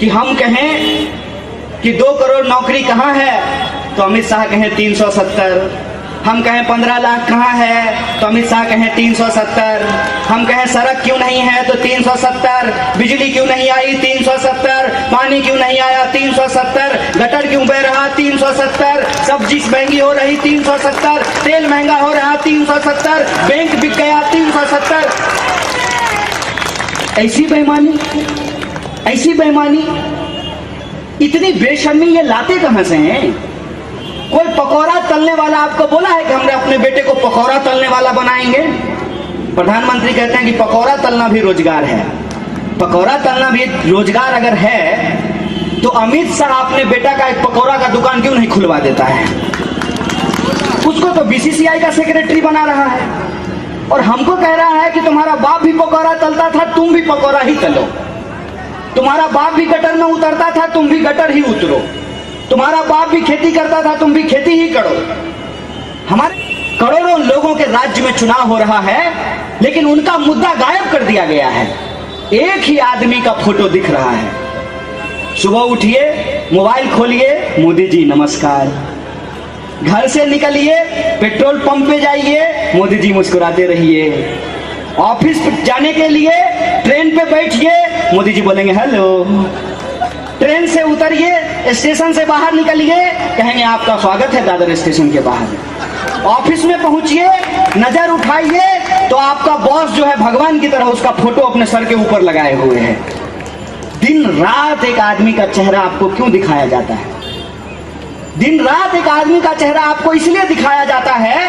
कि हम कहें कि 2 करोड़ नौकरी कहाँ है, तो अमित शाह कहें 370। हम कहें 15 लाख कहाँ है, तो अमित शाह कहें 370। हम कहें सड़क क्यों नहीं है, तो 370। बिजली क्यों नहीं आई, 370। पानी क्यों नहीं आया, 370। गटर क्यों बह रहा, 370। सब्जी महंगी हो रही, 370। तेल महंगा हो रहा, 370। बैंक बिक गया, 370। ऐसी बेईमानी, ऐसी बेईमानी, इतनी बेशर्मी ये लाते कहां से हैं? कोई पकौड़ा तलने वाला आपको बोला है कि हमने अपने बेटे को पकौड़ा तलने वाला बनाएंगे? प्रधानमंत्री कहते हैं कि पकौड़ा तलना भी रोजगार है। पकौड़ा तलना भी रोजगार अगर है तो अमित शाह अपने बेटा का एक पकौड़ा का दुकान क्यों नहीं खुलवा देता है? उसको तो बीसीसीआई का सेक्रेटरी बना रहा है और हमको कह रहा है कि तुम्हारा बाप भी पकौड़ा तलता था, तुम भी पकौड़ा ही तलो। तुम्हारा बाप भी गटर में उतरता था, तुम भी गटर ही उतरो। तुम्हारा बाप भी खेती करता था, तुम भी खेती ही करो। हमारे करोड़ों लोगों के राज्य में चुनाव हो रहा है, लेकिन उनका मुद्दा गायब कर दिया गया है। एक ही आदमी का फोटो दिख रहा है। सुबह उठिए, मोबाइल खोलिए, मोदी जी नमस्कार। घर से निकलिए, पेट्रोल पंप पे जाइए, मोदी जी मुस्कुराते रहिए। ऑफिस जाने के लिए ट्रेन पे बैठिए, मोदी जी बोलेंगे हेलो। ट्रेन से उतरिए, स्टेशन से बाहर निकलिए, कहेंगे आपका स्वागत है दादर स्टेशन के बाहर। ऑफिस में पहुंचिए, नजर उठाइए तो आपका बॉस जो है भगवान की तरह उसका फोटो अपने सर के ऊपर लगाए हुए है। दिन रात एक आदमी का चेहरा आपको क्यों दिखाया जाता है? दिन रात एक आदमी का चेहरा आपको इसलिए दिखाया जाता है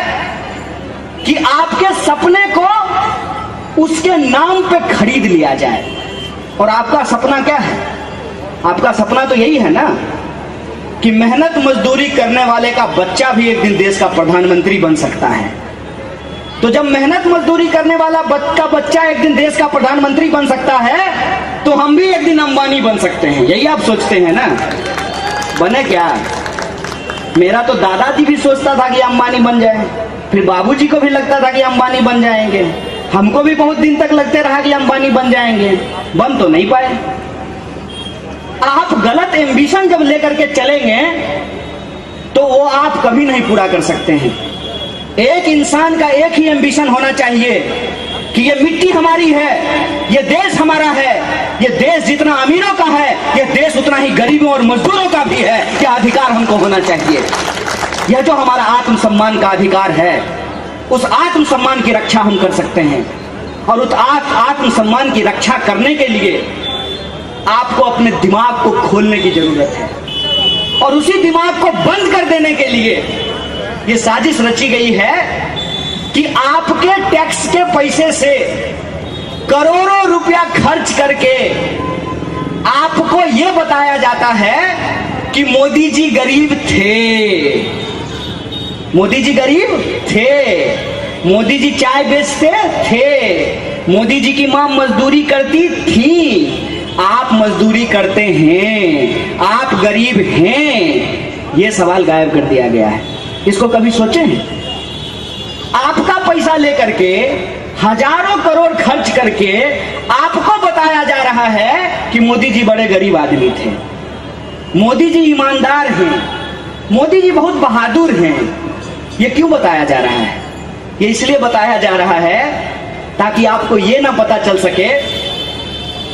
कि आपके सपने को उसके नाम पे खरीद लिया जाए। और आपका सपना क्या है? आपका सपना तो यही है ना कि मेहनत मजदूरी करने वाले का बच्चा भी एक दिन देश का प्रधानमंत्री बन सकता है। तो जब मेहनत मजदूरी करने वाला बच्चा एक दिन देश का प्रधानमंत्री बन सकता है, तो हम भी एक दिन अंबानी बन सकते हैं। यही आप सोचते हैं ना? बने क्या? मेरा तो दादाजी भी सोचता था कि अंबानी बन जाए, फिर बाबूजी को भी लगता था कि अंबानी बन जाएंगे, हमको भी बहुत दिन तक लगते रहा कि अंबानी बन जाएंगे, बन तो नहीं पाए। आप गलत एम्बिशन जब लेकर के चलेंगे तो वो आप कभी नहीं पूरा कर सकते हैं। एक इंसान का एक ही एम्बिशन होना चाहिए कि ये मिट्टी हमारी है, ये देश हमारा है, ये देश जितना अमीरों का है, ये देश उतना ही गरीबों और मजदूरों का भी है। क्या अधिकार हमको होना चाहिए? यह जो हमारा आत्मसम्मान का अधिकार है, उस आत्मसम्मान की रक्षा हम कर सकते हैं। और उस आत्मसम्मान की रक्षा करने के लिए आपको अपने दिमाग को खोलने की जरूरत है। और उसी दिमाग को बंद कर देने के लिए ये साजिश रची गई है कि आपके टैक्स के पैसे से करोड़ों रुपया खर्च करके आपको ये बताया जाता है कि मोदी जी गरीब थे, मोदी जी गरीब थे, मोदी जी चाय बेचते थे, मोदी जी की मां मजदूरी करती थी, आप मजदूरी करते हैं, आप गरीब हैं। ये सवाल गायब कर दिया गया है। इसको कभी सोचे हैं? आपका पैसा लेकर के हजारों करोड़ खर्च करके आपको बताया जा रहा है कि मोदी जी बड़े गरीब आदमी थे, मोदी जी ईमानदार हैं, मोदी जी बहुत बहादुर हैं। ये क्यों बताया जा रहा है? ये इसलिए बताया जा रहा है ताकि आपको ये ना पता चल सके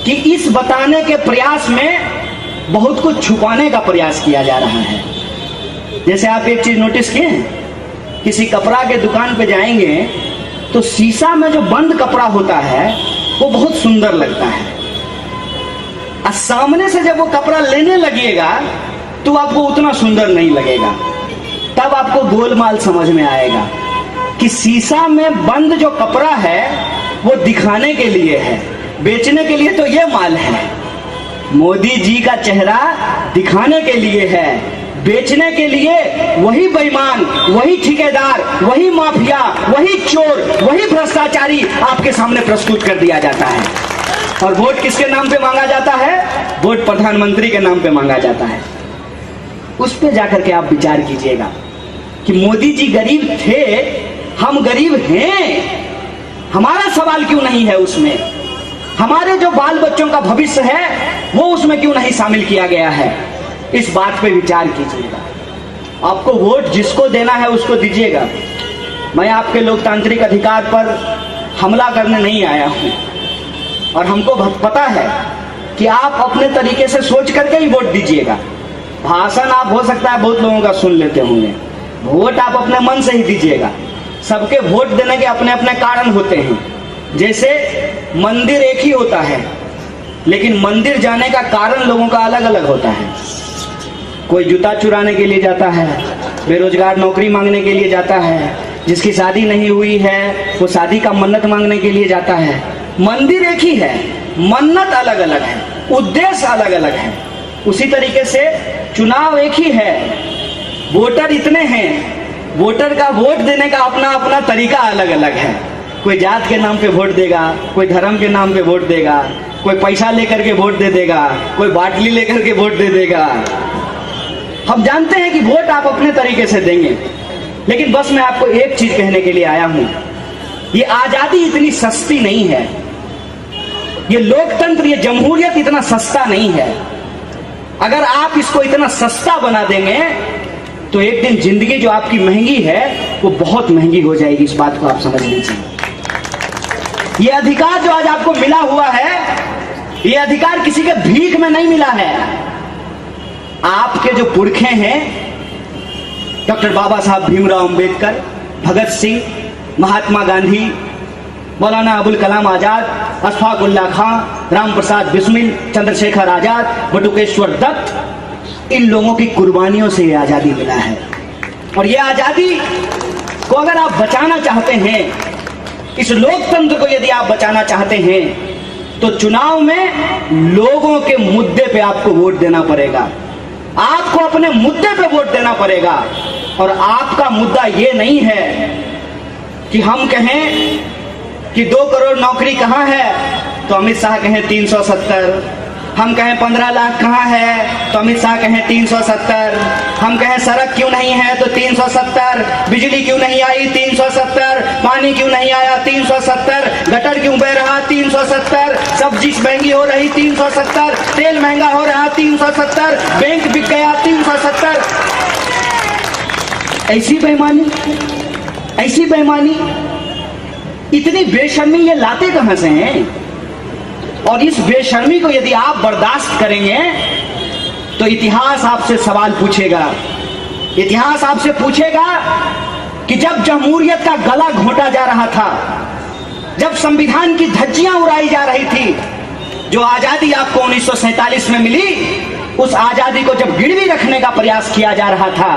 कि इस बताने के प्रयास में बहुत कुछ छुपाने का प्रयास किया जा रहा है। जैसे आप एक चीज नोटिस किए हैं, किसी कपड़ा के दुकान पे जाएंगे तो शीशा में जो बंद कपड़ा होता है वो बहुत सुंदर लगता है, और सामने से जब वो कपड़ा लेने लगेगा तो आपको उतना सुंदर नहीं लगेगा। तब आपको गोलमाल समझ में आएगा कि शीशा में बंद जो कपड़ा है वो दिखाने के लिए है, बेचने के लिए तो ये माल है। मोदी जी का चेहरा दिखाने के लिए है, बेचने के लिए वही बेईमान, वही ठेकेदार, वही माफिया, वही चोर, वही भ्रष्टाचारी आपके सामने प्रस्तुत कर दिया जाता है। और वोट किसके नाम पे मांगा जाता है? वोट प्रधानमंत्री के नाम पे मांगा जाता है। उस पे जाकर के आप विचार कीजिएगा कि मोदी जी गरीब थे, हम गरीब हैं, हमारा सवाल क्यों नहीं है उसमें? हमारे जो बाल बच्चों का भविष्य है वो उसमें क्यों नहीं शामिल किया गया है? इस बात पे विचार कीजिएगा। आपको वोट जिसको देना है उसको दीजिएगा। मैं आपके लोकतांत्रिक अधिकार पर हमला करने नहीं आया हूं, और हमको पता है कि आप अपने तरीके से सोच करके ही वोट दीजिएगा। भाषण आप हो सकता है बहुत लोगों का सुन लेते होंगे, वोट आप अपने मन से ही दीजिएगा। सबके वोट देने के अपने अपने कारण होते हैं। जैसे मंदिर एक ही होता है, लेकिन मंदिर जाने का कारण लोगों का अलग अलग होता है। कोई जूता चुराने के लिए जाता है, बेरोजगार नौकरी मांगने के लिए जाता है, जिसकी शादी नहीं हुई है वो शादी का मन्नत मांगने के लिए जाता है। मंदिर एक ही है, मन्नत अलग अलग है, उद्देश्य अलग अलग है। उसी तरीके से चुनाव एक ही है, वोटर इतने हैं, वोटर का वोट देने का अपना अपना तरीका अलग अलग है। कोई जात के नाम पे वोट देगा, कोई धर्म के नाम पे वोट देगा, कोई पैसा लेकर के वोट दे देगा, कोई बाटली लेकर के वोट दे देगा। हम जानते हैं कि वोट आप अपने तरीके से देंगे, लेकिन बस मैं आपको एक चीज कहने के लिए आया हूं, ये आजादी इतनी सस्ती नहीं है, ये लोकतंत्र, ये जमहूरियत इतना सस्ता नहीं है। अगर आप इसको इतना सस्ता बना देंगे तो एक दिन जिंदगी जो आपकी महंगी है वो बहुत महंगी हो जाएगी। इस बात को आप समझ लीजिए। ये अधिकार जो आज आपको मिला हुआ है, ये अधिकार किसी के भीख में नहीं मिला है। आपके जो पुरखे हैं, डॉक्टर बाबा साहब भीमराव अंबेडकर, भगत सिंह, महात्मा गांधी, मौलाना अबुल कलाम आजाद, अशफाक उल्लाह खां, राम प्रसाद बिस्मिल, चंद्रशेखर आजाद, बटुकेश्वर दत्त, इन लोगों की कुर्बानियों से ये आजादी मिला है। और ये आजादी को अगर आप बचाना चाहते हैं, इस लोकतंत्र को यदि आप बचाना चाहते हैं, तो चुनाव में लोगों के मुद्दे पे आपको वोट देना पड़ेगा। आपको अपने मुद्दे पे वोट देना पड़ेगा। और आपका मुद्दा ये नहीं है कि हम कहें कि 2 करोड़ नौकरी कहां है तो अमित शाह कहें 370, हम कहें 15 लाख कहां है तो अमित शाह कहें 370, हम कहें सड़क क्यों नहीं है तो 370, बिजली क्यों नहीं आई 370, पानी क्यों नहीं आया 370, गटर क्यों बह रहा 370, सब्जी महंगी हो रही 370, तेल महंगा हो रहा 370, बैंक बिक गया 370। ऐसी बेईमानी, इतनी बेशर्मी ये लाते कहां से हैं? और इस बेशर्मी को यदि आप बर्दाश्त करेंगे तो इतिहास आपसे सवाल पूछेगा। इतिहास आपसे पूछेगा कि जब जमहूरियत का गला घोंटा जा रहा था, जब संविधान की धज्जियां उड़ाई जा रही थी, जो आजादी आपको 1947 में मिली, उस आजादी को जब गिरवी रखने का प्रयास किया जा रहा था,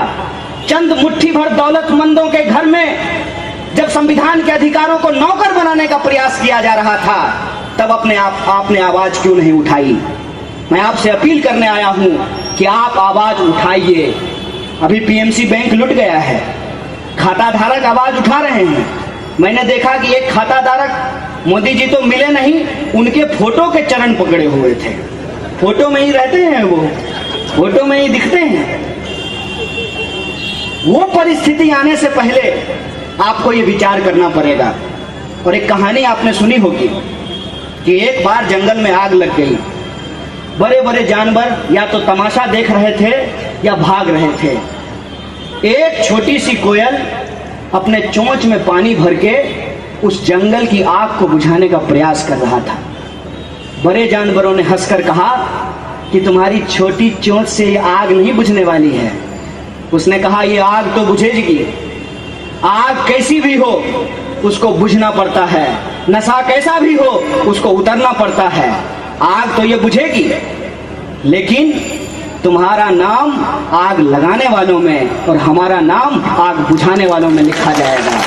चंद मुट्ठी भर दौलतमंदों के घर में जब संविधान के अधिकारों को नौकर बनाने का प्रयास किया जा रहा था, तब आपने आवाज क्यों नहीं उठाई? मैं आपसे अपील करने आया हूं कि आप आवाज उठाइए। अभी पीएमसी बैंक लुट गया है, खाता धारक आवाज उठा रहे हैं। मैंने देखा कि एक खाता धारक, मोदी जी तो मिले नहीं, उनके फोटो के चरण पकड़े हुए थे। फोटो में ही रहते हैं, वो फोटो में ही दिखते हैं। वो परिस्थिति आने से पहले आपको ये विचार करना पड़ेगा। और एक कहानी आपने सुनी होगी कि एक बार जंगल में आग लग गई। बड़े बड़े जानवर या तो तमाशा देख रहे थे या भाग रहे थे। एक छोटी सी कोयल अपने चोंच में पानी भर के उस जंगल की आग को बुझाने का प्रयास कर रहा था। बड़े जानवरों ने हंसकर कहा कि तुम्हारी छोटी चोंच से ये आग नहीं बुझने वाली है। उसने कहा ये आग तो बुझेगी, आग कैसी भी हो उसको बुझना पड़ता है, नशा कैसा भी हो उसको उतरना पड़ता है। आग तो ये बुझेगी, लेकिन तुम्हारा नाम आग लगाने वालों में और हमारा नाम आग बुझाने वालों में लिखा जाएगा।